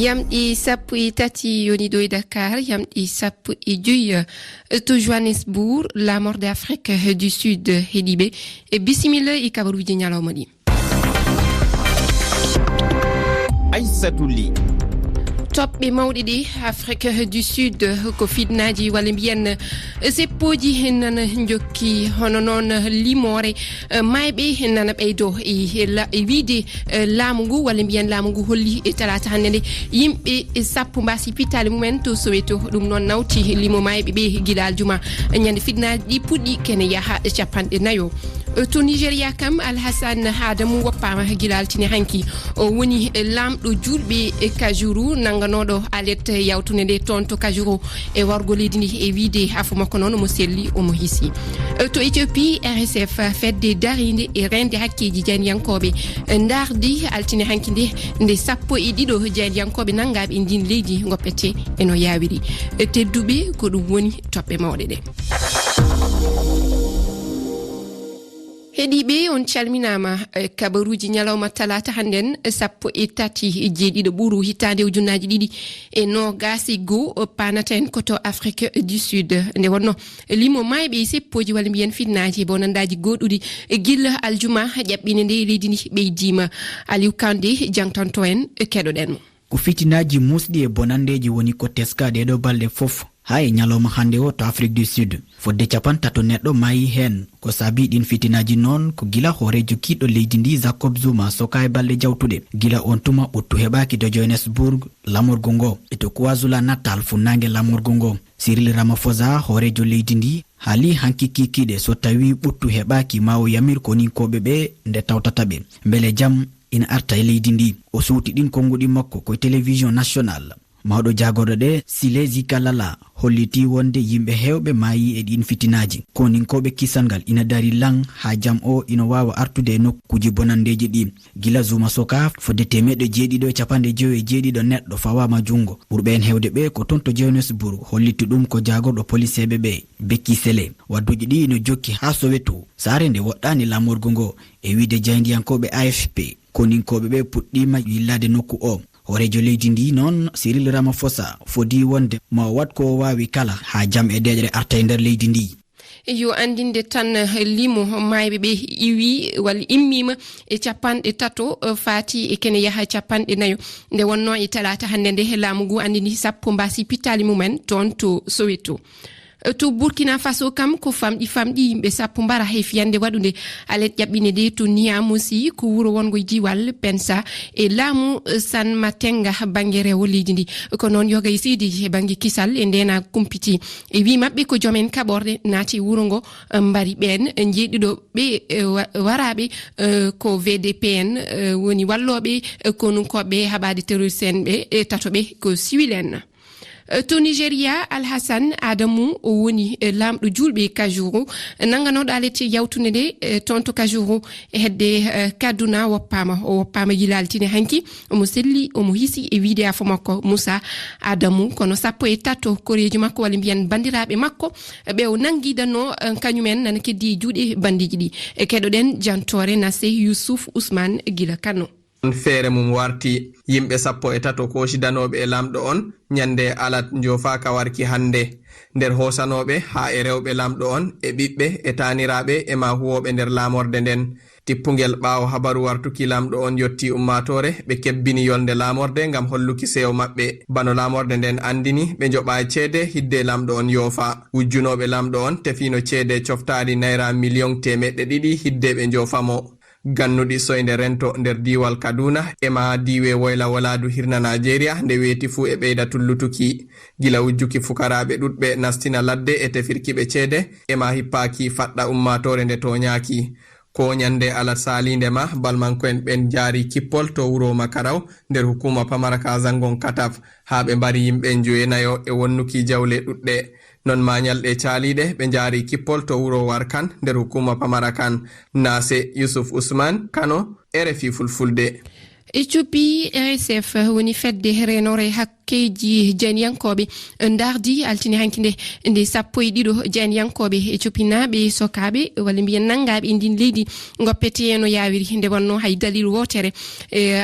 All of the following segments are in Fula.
Yamɗi sappo e tati yoni ɗo e Dakar, yamɗi sappo e joyi to Johannesburg, la mort d'Afrique du Sud heɗiɓe e bisimilla e kabaruji ñalawma ɗi. Aissatou Ly. Toɓɓe mawɗe ɗi Afrique du Sud ko fitnaji walla mbiyen seppoji nana jokki hono noon limore mayɓe nana ɓeydo e wiide laamu ngu walla mbiyen laamu ngu holli e talata hannde nde yimɓe sappo mbasi pittali mumen to Soweto ɗum noon nawti limo mayɓe ɓe gila aljuma ñande fitnaji ɗi puɗɗi kene yaaha capanɗe nayo. To Nigeria kam Alhassane Adamu woppama gila altine hanki o woni lamɗo julɓe e Kajuru nanganoɗo alet yawtude nde toon to Kajuru e wargo leydi ndi e wiide afu makko noon omo selli omo hisi. To Éthiopie RSF fedde darinde e rende hakkeji jaynyankoɓe dardi altine hanki nde sappo e ɗiɗo jaynyankoɓe nangaɓe e ndin leydi goppete eno yawiri tedduɓe ko ɗum woni toɓɓe mawɗe ɗe. Heɗiɓe on calminama kabaruji ñalawma talata hannden sappo e tati jeeɗiɗo ɓuuru hitande ujunnaji ɗiɗi e nogasi go panaten koto Afrique du Sud nde wonno limo mayɓe seppoji walla mbiyen fitnaji bo nandaji goɗɗuɗi gilla aljuma ƴaɓɓine nde leydi ndi ɓeydima Aliou Kandé jangtanto en keɗoɗen. Ko fitinaji musɗi e bonandeji woni ko teska ɗeɗo balɗe fof ha e ñalawma hande o to Afrique du Sud fodde capantato neɗɗo mayi hen ko saabi ɗin fitinaji noon ko gila hoorejo kiɗɗo leydi ndi Jacob Zuma soka e balɗe jawtuɗe gila on tuma ɓottu heɓaki to Johannesburg lamorgo ngo e to KwaZulu Natal funnangue lamorgo ngo. Cyril Ramaphosa hoorejo leydi ndi haali hanki kikiɗe so tawi ɓottu heɓaki ma o yamir koninkoɓe ɓe nde tawtata ɓe beele jaam ina arta e leydi ndi. O suuti ɗin konguɗi makko koye télévision national. Mawɗo jagorɗo ɗe Silesi Kalala holliti wonde yimɓe hewɓe maayi e ɗin fitinaji koninkoɓe kisangal ina dari lang ha jam o ina wawa artude e nokkuji bonandeji ɗi gila Zuma soka fodde temeɗɗe jeeɗiɗo e capanɗe joyi e jeeɗiɗo neɗɗo fawama jungo ɓurɓe en hewde ɓe ko toon to Johannesburg holliti ɗum ko jagorɗo policeɓe ɓe Bekki Sele. Wadduji ɗi ina jokki ha Soweto saare nde woɗɗani lamorgo ngo e wiide jayndiyankoɓe AFP koninkoɓe ɓe puɗɗima yillade nokku o. Hoorejo leydi ndi noon Cyril Ramaphosa fodi wonde ma wat ko wawi kala ha jam e deƴre arta e nder leydi ndi. Yo andinde tan limo mayɓe ɓe iwi walla immima e capanɗe tato fati e kene yaha capanɗe nayo nde wonno e talata hande nde laamu ngu andini sappo mbasi pittali mumen toon to Soweto. To Burkina Faso kam ko famɗi yimɓe sappo mbara hay fiyande waɗude alet ƴaɓɓine de to Niamoussi ko wuro wongo diwal Pensa e laamu San Matenga banggue rewo leydi ndi ko noon yoga e seydi e banggue kisal e ndena kumpiti e wi mabɓe ko joomen kaɓorde naati wuro ngo mbari ɓen jeeɗiɗo ɓe waraɓe ko VDPN woni walloɓe konunkoɓe haɓade terroriste en ɓe tatoɓe ko civil en. To Nigeria Alhassane Adamu o woni lamɗo julɓe Kajuru nanganoɗo alet yawtude nde toon to Kajuru e hedde Kaduna woppama yilaltine hanki omo selli omo hisi e wiide afo makko Moussa Adamu kono sappo e tato koreji makko walla mbiyen bandiraɓe makko ɓe o nanguiɗanno kañumen nana keddi juuɗe bandiji ɗi e keɗoɗen jantore Nassé Youssouf Ousmane gila Kano. Feere mum warti yimɓe sappo e tato kosidanoɓe e lamɗo on ñande alat jofaka warki hande nder hosanoɓe ha e rewɓe lamɗo on e ɓiɓɓe e taniraɓe e ma huwoɓe nder lamorde nden tippugel ɓaawo habaru wartuki lamɗo on yotti ummatore ɓe kebbini yolde lamorde gam holluki sewo maɓɓe bano lamorde nden andini ɓe joɓa ceede hidde lamɗo on yoofa wujjunoɓe lamɗo on tefino ceede coftadi naira million temeɗɗe ɗiɗi hidde ɓe jofamo. Gannuɗi soyde rento nder diwal Kaduna ema diwe woyla waladu hirna Nigeria nde weeti fu e ɓeyda tullutuki gila wujjuki fukaraɓe ɗuɗɓe nastina ladde e tefirkiɓe ceede ema hippaki faɗɗa ummatore nde toñaki ko ñande alat salinde ma balmanko'en ɓen jaari kippol to wuro Makaraw nder hukuma pamaraka zangon Kataf ha ɓe mbari yimɓe joyenayo e wonnuki jawle ɗuɗɗe non ma ñalɗe caaliɗe ɓe jaari kippol to wuro Warkan nder hukuma Pamarakan. Nassé Youssouf Ousmane Kano RFI Fulfulde. Éthiopie RSF woni fedde renore hakkeji jaynyankoɓe dardi altine hanki nde sappo e ɗiɗo jaynyankoɓe Éthiopie naɓe sokaɓe walla mbiyen nangaɓe ndin leydi goppete no yawiri nde wonno hay dalil wotere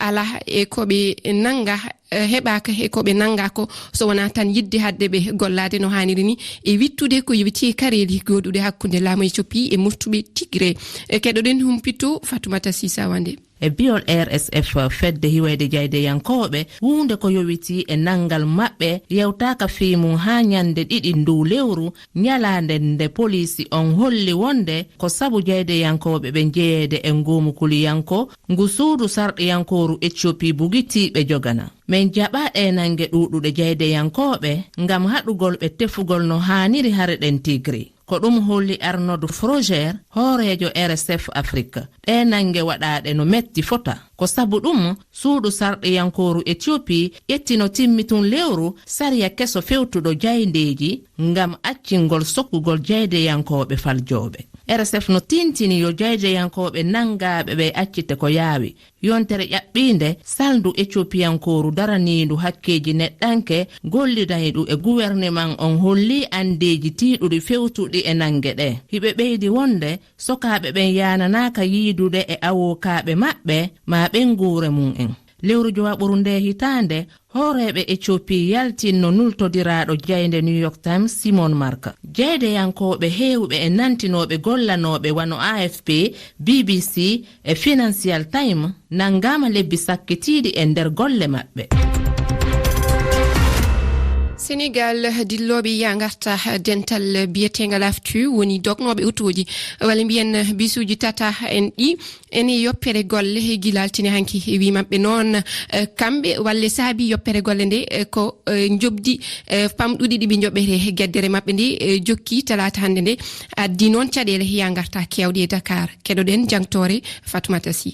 ala e koɓe nanga heɓaka e ko ɓe nanga ko so wona tan yidde hadde ɓe gollade no haniri ni e wittude ko yewti kareli godude hakkunde laamu Ethiopie e moftuɓe Tigray keɗoɗen humpito Fatoumata Sisa Wande e biol RSF fedde hiwede jayde yankoɓe hunde ko yowiti e nangal maɓɓe yewtaka fimu ha nyande ɗiɗi ndu lewru nyalande nde polisi on holli wonde ko sabu jayde yankoɓe ɓe jeeyede e ngumu kuliyanko ngu suudu sarɗiyankoru Ethiopie bugitiɓe jogana men jaɓa nange ɗuɗuɗe jayde yankoɓe ngam haɗugol ɓe tefugol no haniri hareɗen Tigray ko ɗum holli Arnold Froger hoorejo RSF Afrique nange waɗaɗe no metti fota ko sabu ɗum suudu sarɗiyankoru Ethiopie ƴettino timmitun lewru sariya keso fewtuɗo jayndeji ngam accingol sokkugol jaydeyankoɓe faljoɓe RSF no tintini yo jaydeyankoɓe nangaɓe ɓe accite ko yaawi yontere ƴaɓɓinde saldu Ethiopiankoru daraniindu hakkeji neɗɗanke gollidayɗu e gouvernement on holli andeji tiiɗuɗi fewtuɗi e nange ɗe hiɓe ɓeydi wonde sokaɓe ɓen yananaka yiidude e awokaɓe maɓɓe ma ɓen guure mum en lewru jowaɓuru nde hitande hooreɓe Ethiopie yaltinno nultodiraɗo jayde New York Times Simon Marka jaydeyankoɓe heewɓe e nantinoɓe gollanoɓe wano AFP BBC e Financial Times nangama lebbi sakkitiɗi e nder golle maɓɓe Sénégal dilloɓe ya garta dental biyetengal aftu woni dognoɓe utoji walla mbiyen bisuji tata en ɗi ene yoppere golle gilaltini hanki wi mabɓe noon kamɓe walla saabi yoppere golle nde ko jobdi pamɗuɗi ɗiɓe joɓete gueddere mabɓe nde jokki talata hande nde addi noon caɗele ya garta kewɗe e Dakar keɗoɗen jangtore Fatoumata Sy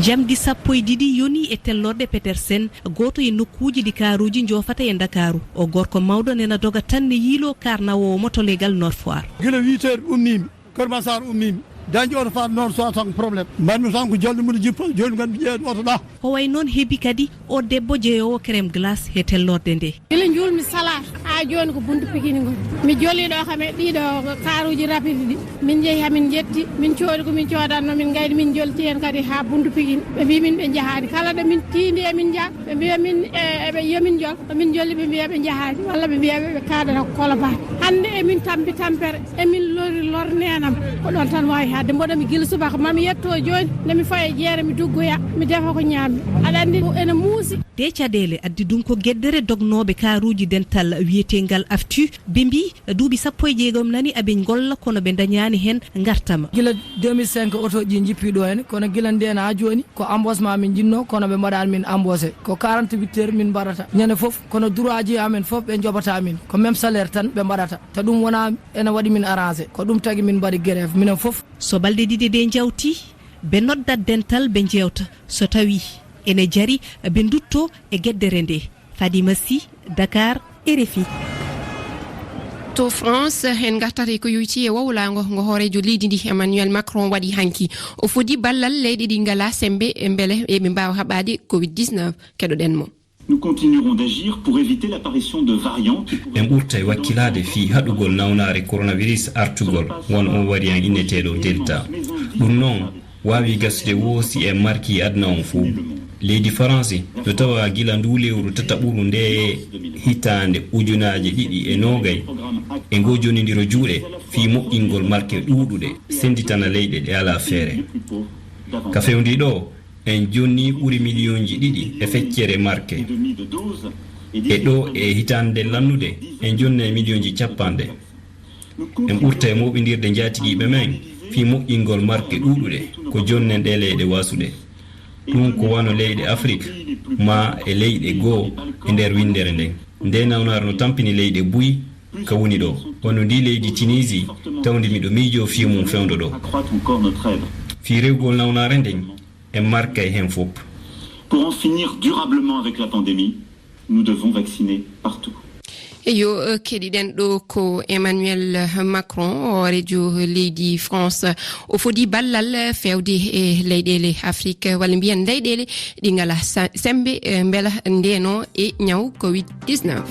jamdi 12 yoni e tellorde Petersen goto e nokkuji ɗi karuji jofata e Dakaru o gorko mawɗo nena doga tan ne yiilo karnawo moto legal Nord Foire gila 8h ummimi Kermassar ummimi dañi oto faat noon so tan probléme mbanmi tan ko jolde mum jippo joni gandi ƴeeɗo oto ɗa o way noon heebi kadi o debbo jeeyowo crème glace he tellorde nde ila julmi salat ha joni ko buntu Pikine ngol mi joliɗo kam e ɗiɗo karuji rapide ɗi min jeehi hamin jetti min coodi ko min coodanno min gaydi min jolti hen kadi ha buntu Pikine ɓe mbi min ɓe jahani kala ɗo min tindi emin jaa ɓe mbiya min eɓe yomin jol min jolli ɓe mbiya ɓe jahani walla ɓe mbiya ɓe kaadata Colobane hande emin tampi tampere emin lori lornenam ko ɗon tan wawi hadde mboɗo mi gila subaka mami yetto joni nde mi faye jeere mi duggoya mi defa ko ñaami aɗa andi ene muusi de caɗele addi ɗum ko gueddere dognoɓe karuji dental wiyetengal aftu ɓe mbi duuɓi 16 nani aɓe golla kono ɓe dañani hen gartama gila 2005 otoji jippiɗo hen kono gila nden ha joni ko embauchement min jinno kono ɓe mbaɗani min embauché ko 48 heures min mbaɗata ñande foof kono droit ji amen foof ɓe jobata min ko même salaire tan ɓe mbaɗata te ɗum wona ene waɗi min arrangé ko ɗum tagui min mbaɗi grève minen foof so balɗe ɗiɗi de jawti ɓe noddat dental ɓe jewta so tawi ene jari ɓe dutto e gueddere nde Fadima Sy Dakar RFI to France en gartata ko yuyti e wawlago ngo hoorejo leydi ndi Emmanuel Macron waɗi hanki o fodi ballal leyɗe ɗi ngala sembe e beele eɓe mbawa haɓade Covid-19 keɗoɗen mo Nous continuerons d'agir pour éviter l'apparition de variants. En ɓurta e wakkilade fi haɗugol nawnare coronavirus artugol won on variant inneteɗo delta ɗum noon wawi gasde woosi e marki adna on fuu leydi France no tawa gila ndu lewru tataɓuru nde hitande ujunaje ɗiɗi e nogay e gojonidiro juuɗe fi moƴƴingol marke ɗuɗuɗe senditana leyɗe ɗe ala feere ka fewndi ɗo en jonni ɓuri millionji ɗiɗi e feccere marke e ɗo e hitande lannude en jonni millionji capanɗe en ɓurta e moɓidirde jatigiɓe men fi moƴƴingol marke ɗuɗuɗe ko jonnen ɗe leyɗe wasuɗe ɗum ko wano leyɗe Afrique ma e leyɗe goo e nder windere nden nde nawnare no tampini leyɗe buy ka woni ɗo wano ndi leydi Tunisie tawdi miɗo miijo fi mum fewdo ɗo fi rewgol nawnare nden en marka e hen fof. Pour en finir durablement avec la pandémie, nous devons vacciner partout. eyo keɗiɗen ɗo ko Emmanuel Macron hoorejo leydi France o fodi ballal fewde e leyɗele Afrique walla mbiyen leyɗele ɗi ngala sembe beela ndeno e ñaw Covid-19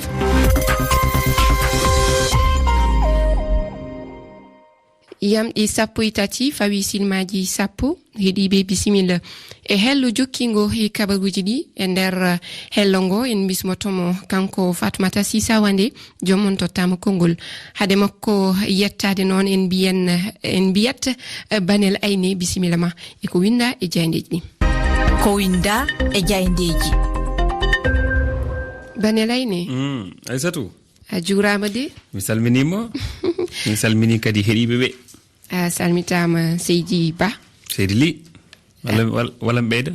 yamɗi 13 fawi silmaji 10 heeɗiɓe bisimilla e hello jokkingo e kabaruji ɗi e nder hello ngo en bismotomo kanko Fatmata Sisa Wande joomon tottama konngol hade makko yettade noon en mbiyat Banel Ayne bisimilla ma e ko winda e jayndeji ɗi ko winda e jayndeji Banel Ayne Aissatou a juurama de mi salminima mi salmini kadi heeɗiɓe ɓe a salmitama Seydi Ba Seydi Ly walla ɓeyda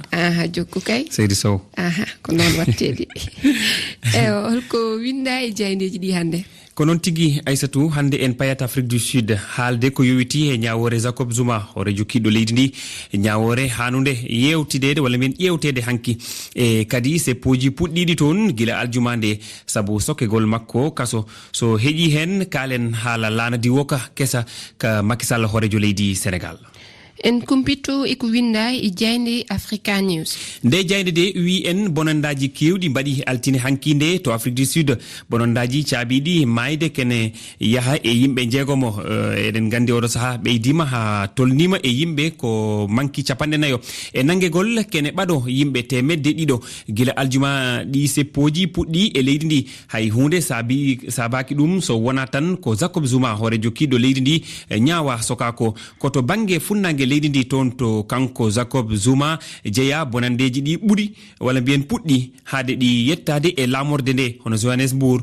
jokku kay Seydi Sow ko noon wattede holko winda e jayndeji ɗi hannde ko noon tigi Aissatou hannde en payat Afrique du Sud haalde ko yowiti e ñawore Jacob Zuma hoore jokkiɗo leydi ndi ñawore hanude yewtidede walla min ƴewtede hanki e kadi seppoji puɗɗiɗi toon gila aljuma nde saabu sokkegol makko kaso so heeƴi hen kaalen haala laanadi woka kesa ka Macky Sall hoorejo leydi Sénégal en kumpitto eko winda e jaynde Africa News nde jaynde de wi en bonandaji kewɗi mbaɗi altine hanki nde to Afrique du Sud bonandaji caabiɗi mayde kene yaha e yimɓe jeegomo eɗen gandi oɗo saaha ɓeydima ha tolnima e yimɓe ko manki 40 e nanguegol kene ɓaɗo yimɓe 100 gila aljuma ɗi seppoji puɗɗi e leydi ndi hay hunde sabaki ɗum so wona tan ko Jacob Zuma hoore jokkiɗo leydi ndi ñaawa sokako koto banggue funnangue leydi ndi toon to kanko Jacob Zuma jeeya bonandeji ɗi ɓuuri walla mbiyen puɗɗi haade ɗi yettade e lamorde nde hono Johannesburg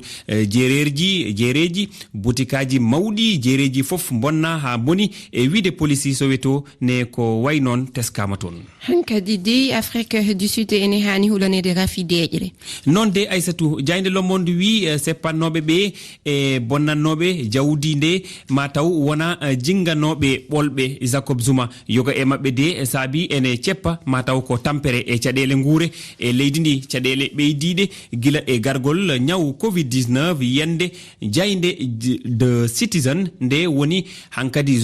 jeereji boutikaji mawɗi jeereji foof bonna ha boni e wiide police soweto ne ko way noon teskama toon hankadi de Afrique du Sud ene hani hulanede rafideje ɗe noon de Aissatou jaynde lomonde wi seppannoɓe ɓe e bonnannoɓe jawdi nde ma taw wona jinganoɓe ɓolɓe Jacob Zuma yoga e mabɓe de saabi ene ceppa ma taw ko tampere e caɗele nguure e leydi ndi caɗele ɓeydiɗe gila e gargol ñaw Covid-19 yende jaynde de citizen nde woni hankadi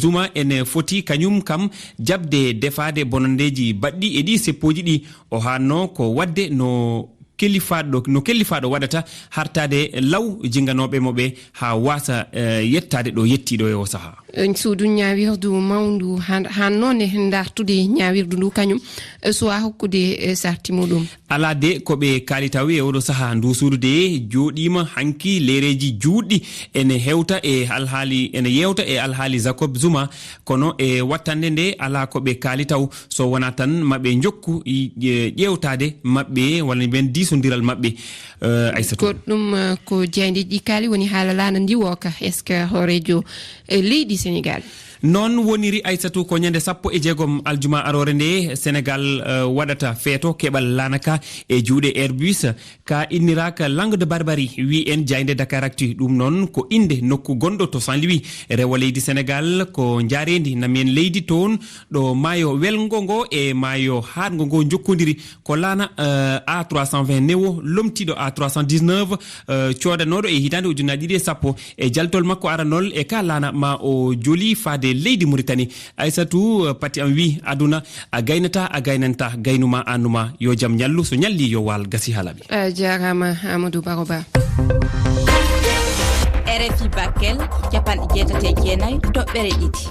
Zuma ene foti kañum kam jabde defade bonandeji baɗɗi e ɗi seppoji ɗi o hanno ko wadde no kellifaɗo waɗata hartade law jinganoɓe moɓe ha wasa yettade ɗo yettiɗo e o saaha suudu ñawirdu mawdu hannone dartude ñawirdu ndu kañum suwa hokkude sarti muɗum ala de koɓe kalitawi e oɗo saaha ndu suudu de joɗima hanki lereji juɗɗi ene yewta e alhaali Jacob Zuma kono e wattande nde ala koɓe kalitaw so wona tan maɓe jokku ƴewtade maɓɓe walla ben disodiral maɓɓe Aissatou goɗɗum ko jeydeji ɗi kaali woni haala laana ndi woka est ce que hoorejo leydi Sénégal noon woniri Aissatou ko ñande 16 aljuma arore nde Sénégal waɗata feeto keɓal lanaka e juuɗe Airbus ka inniraka langue de barbarie wi en jaynde Dakaractu ɗum noon ko inde nokku gonɗo to Saint-Louis rewa leydi Sénégal ko jarendi namen leydi toon ɗo maayo welgo ngo e maayo haɗgo ngo jokkodiri ko laana A320 newo lomtiɗo A319 codanoɗo e hitande ujunaji 210 e jaltol makko aranol e ka laana ma o joli faade leydi Mauritanie Aissatou pati am wi aduna a gaynanta gaynuma annuma yo jam ñallu so ñalli yo wal gasi halaɓe jarama Amadou Baroba RFI Bakel capanɗe jeetate jeenayyi toɓɓere ɗiɗi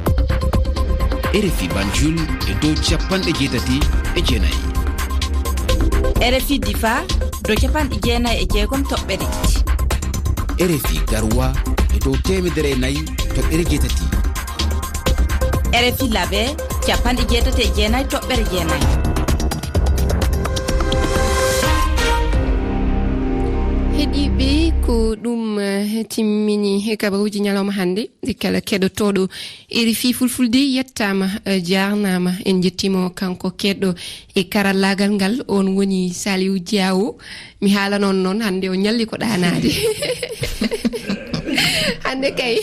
RFI Banjul e dow capanɗe jeetati e jeenayyi RFI Difa dow capanɗe jeenayyi e jeegom toɓɓere ɗiɗi RFI Garoua e dow 104 toɓɓere jeetati RFI Labé capanɗe jeetate e jeenayyi toɓɓere jeenayyi heeɗiɓe ko ɗum timmini kabaruji ñalawma hannde kala keɗotoɗo RFI fulfulde yettama jarnama en jettimo kanko keɗɗo e karallagal ngal on woni Saliou Diawo mi haala noon hannde o ñalli ko ɗanade hande kay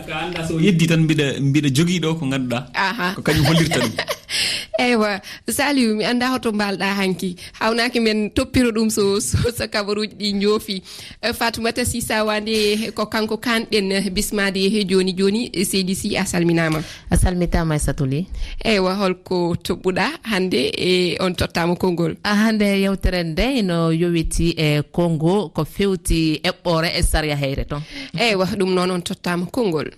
ka anda so yeddi tan mbiɗa jogui ɗo ko ganduɗa ko kañum hollirta ɗum eywa Saliou mi anda hoto mbalɗa hanki hawnaki men toppiro ɗum so kabaruji ɗi joofi Fatoumata Sisa Wande ko kanko kanɗen bismade he joni Seydi Sy a salminama Aissatou Ly eywa holko toɓɓuɗa hande e on tottama konngol hande yewtere nde no yowiti e Congo ko fewti eɓɓore e saria heyre ton eywa ɗum noon on tottama konngol